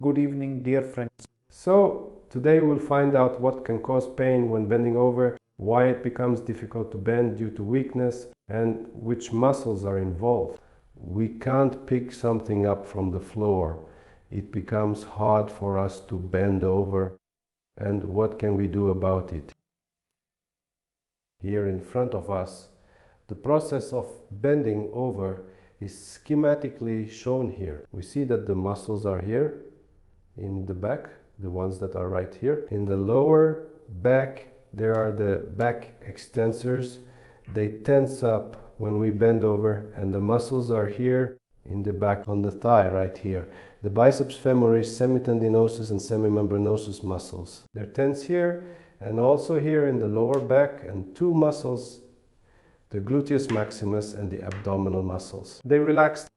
Good evening, dear friends. So, today we'll find out what can cause pain when bending over, why it becomes difficult to bend due to weakness, and which muscles are involved. We can't pick something up from the floor. It becomes hard for us to bend over, and what can we do about it? Here in front of us, the process of bending over is schematically shown here. We see that the muscles are here in the back, the ones that are right here. In the lower back, there are the back extensors. They tense up when we bend over, and the muscles are here in the back on the thigh right here. The biceps femoris, semitendinosus and semimembranosus muscles. They're tense here and also here in the lower back, and two muscles, the gluteus maximus and the abdominal muscles. They relax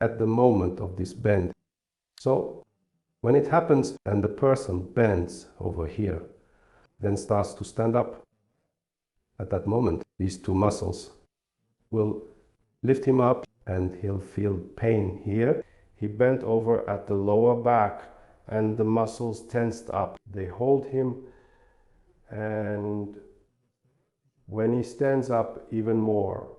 at the moment of this bend. So when it happens and the person bends over here, then starts to stand up, at that moment, these two muscles will lift him up and he'll feel pain here. He bent over at the lower back and the muscles tensed up. They hold him, and when he stands up even more,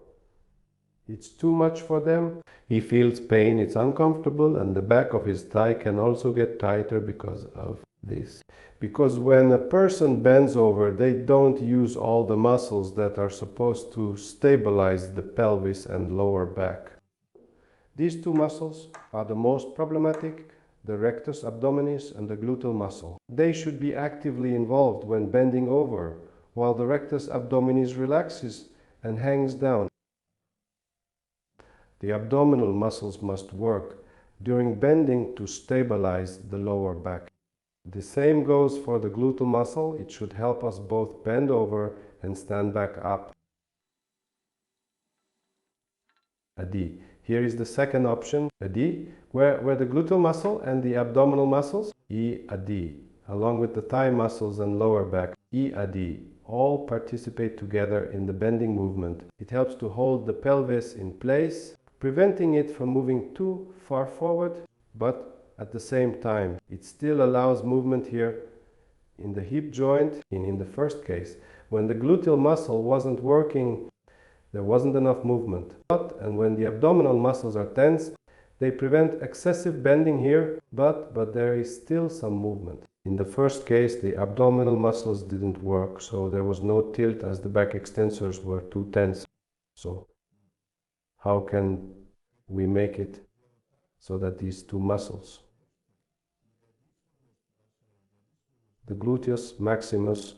it's too much for them. He feels pain, it's uncomfortable, and the back of his thigh can also get tighter because of this. Because when a person bends over, they don't use all the muscles that are supposed to stabilize the pelvis and lower back. These two muscles are the most problematic, the rectus abdominis and the gluteal muscle. They should be actively involved when bending over, while the rectus abdominis relaxes and hangs down. The abdominal muscles must work during bending to stabilize the lower back. The same goes for the gluteal muscle. It should help us both bend over and stand back up. A D. Here is the second option, a D, where the gluteal muscle and the abdominal muscles, E, a D, along with the thigh muscles and lower back, E, a D, all participate together in the bending movement. It helps to hold the pelvis in place, preventing it from moving too far forward, but at the same time, it still allows movement here in the hip joint. In the first case, when the gluteal muscle wasn't working, there wasn't enough movement. And when the abdominal muscles are tense, they prevent excessive bending here, but there is still some movement. In the first case, the abdominal muscles didn't work, so there was no tilt as the back extensors were too tense. So how can we make it so that these two muscles, the gluteus maximus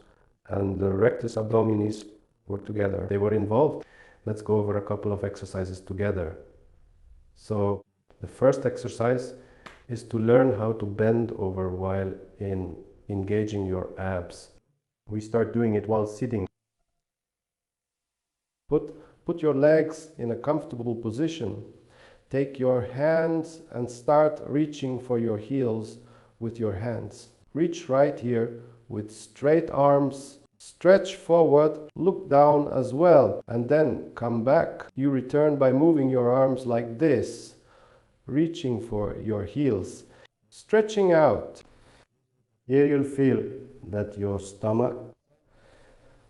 and the rectus abdominis, work together? They were involved. Let's go over a couple of exercises together. So the first exercise is to learn how to bend over while engaging your abs. We start doing it while sitting. Put your legs in a comfortable position. Take your hands and start reaching for your heels with your hands. Reach right here with straight arms. Stretch forward, look down as well, and then come back. You return by moving your arms like this, reaching for your heels, stretching out. Here you'll feel that your stomach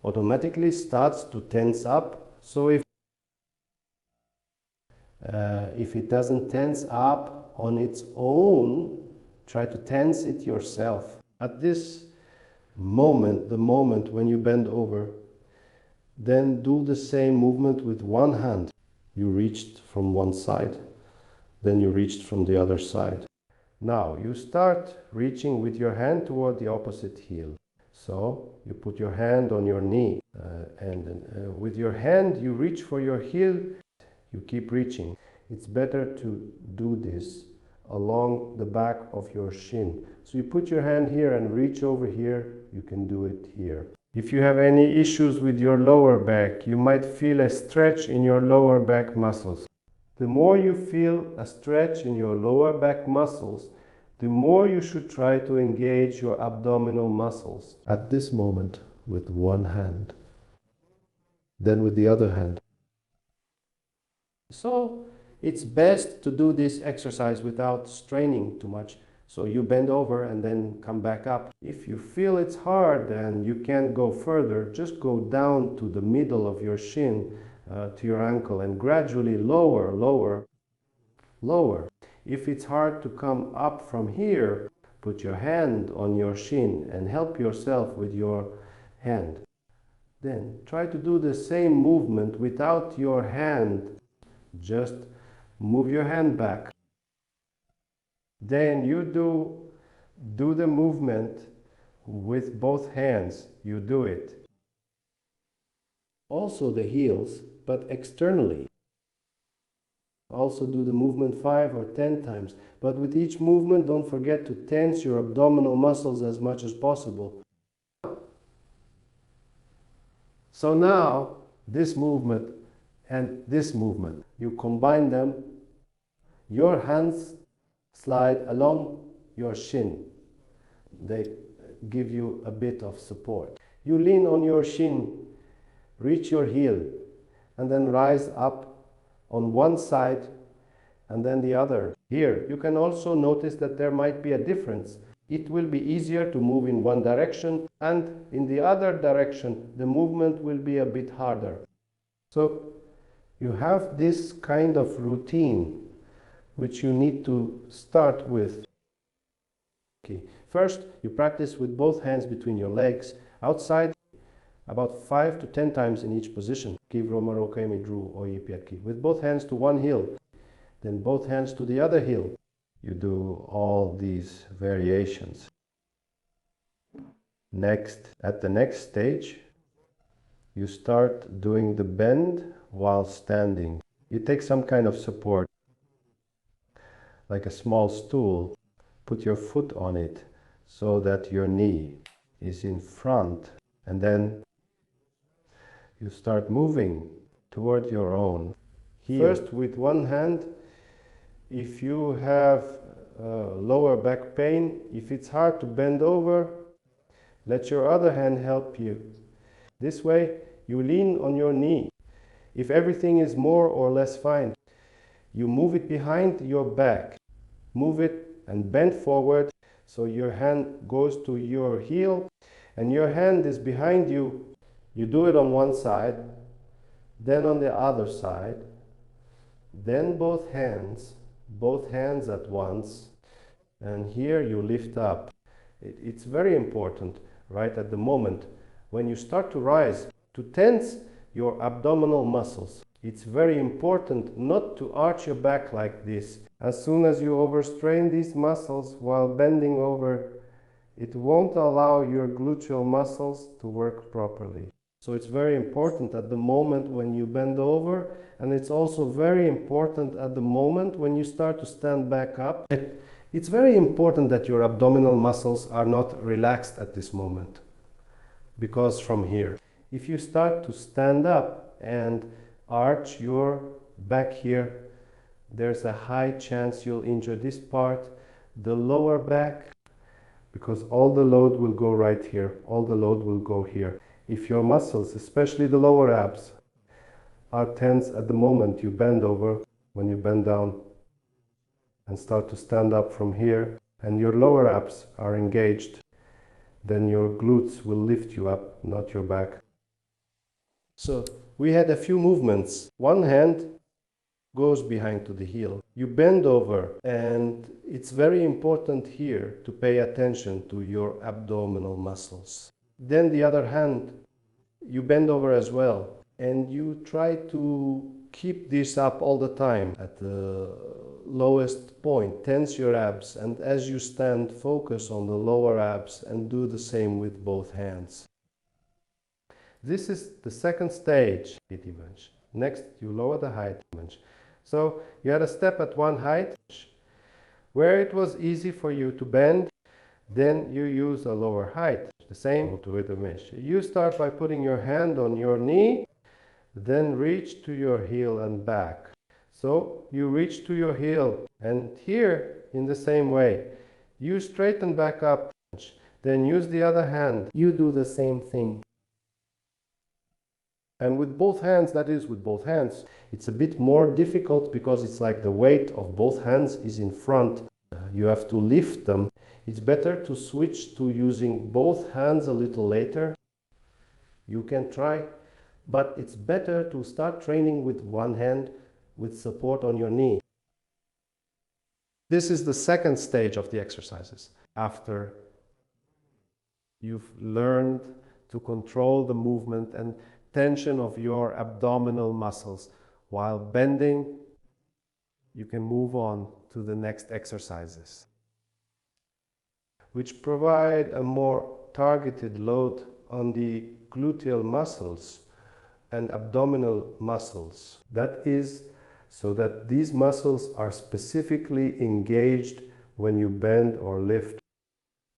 automatically starts to tense up. So if it doesn't tense up on its own, try to tense it yourself. At this moment, the moment when you bend over, then do the same movement with one hand. You reached from one side, then you reached from the other side. Now you start reaching with your hand toward the opposite heel. So you put your hand on your knee, and with your hand you reach for your heel. You keep reaching. It's better to do this along the back of your shin. So you put your hand here and reach over here. You can do it here. If you have any issues with your lower back, you might feel a stretch in your lower back muscles. The more you feel a stretch in your lower back muscles, the more you should try to engage your abdominal muscles at this moment with one hand, then with the other hand. So it's best to do this exercise without straining too much, So you bend over and then come back up. If you feel it's hard and you can't go further, just go down to the middle of your shin, to your ankle, and gradually lower, lower, lower. If it's hard to come up from here, put your hand on your shin and help yourself with your hand. Then try to do the same movement without your hand. Just move your hand back. Then you do the movement with both hands. You do it. Also the heels, but externally. Also do the movement 5 or 10 times. But with each movement, don't forget to tense your abdominal muscles as much as possible. So now, this movement and this movement, you combine them. Your hands slide along your shin. They give you a bit of support. You lean on your shin, reach your heel, and then rise up on one side and then the other. Here, you can also notice that there might be a difference. It will be easier to move in one direction, and in the other direction, the movement will be a bit harder. So you have this kind of routine which you need to start with. Okay. First, you practice with both hands between your legs outside, about 5 to 10 times in each position. With both hands to one heel, then both hands to the other heel. You do all these variations. Next, at the next stage, you start doing the bend while standing. You take some kind of support, like a small stool. Put your foot on it so that your knee is in front, and then you start moving toward your own heel. First, with one hand, if you have lower back pain, if it's hard to bend over, let your other hand help you. This way, you lean on your knee. If everything is more or less fine, you move it behind your back. Move it and bend forward so your hand goes to your heel and your hand is behind you. You do it on one side, then on the other side, then both hands at once, and here you lift up. It's very important right at the moment when you start to rise to tense your abdominal muscles. It's very important not to arch your back like this. As soon as you overstrain these muscles while bending over, it won't allow your gluteal muscles to work properly. So it's very important at the moment when you bend over, and it's also very important at the moment when you start to stand back up. It's very important that your abdominal muscles are not relaxed at this moment, because from here, if you start to stand up and arch your back here, there's a high chance you'll injure this part, the lower back, because all the load will go right here, all the load will go here. If your muscles, especially the lower abs, are tense at the moment you bend over, when you bend down and start to stand up from here, and your lower abs are engaged, then your glutes will lift you up, not your back. So we had a few movements. One hand goes behind to the heel. You bend over, and it's very important here to pay attention to your abdominal muscles. Then the other hand, you bend over as well, and you try to keep this up all the time at the lowest point. Tense your abs, and as you stand, focus on the lower abs and do the same with both hands. This is the second stage. Next, you lower the height. So you had a step at one height where it was easy for you to bend. Then you use a lower height. The same with the mesh. You start by putting your hand on your knee, then reach to your heel and back. So you reach to your heel, and here in the same way, you straighten back up. Then use the other hand. You do the same thing. And with both hands, that is with both hands, it's a bit more difficult because it's like the weight of both hands is in front. You have to lift them. It's better to switch to using both hands a little later. You can try, but it's better to start training with one hand with support on your knee. This is the second stage of the exercises. After you've learned to control the movement and tension of your abdominal muscles while bending, you can move on to the next exercises, which provide a more targeted load on the gluteal muscles and abdominal muscles. That is, so that these muscles are specifically engaged when you bend or lift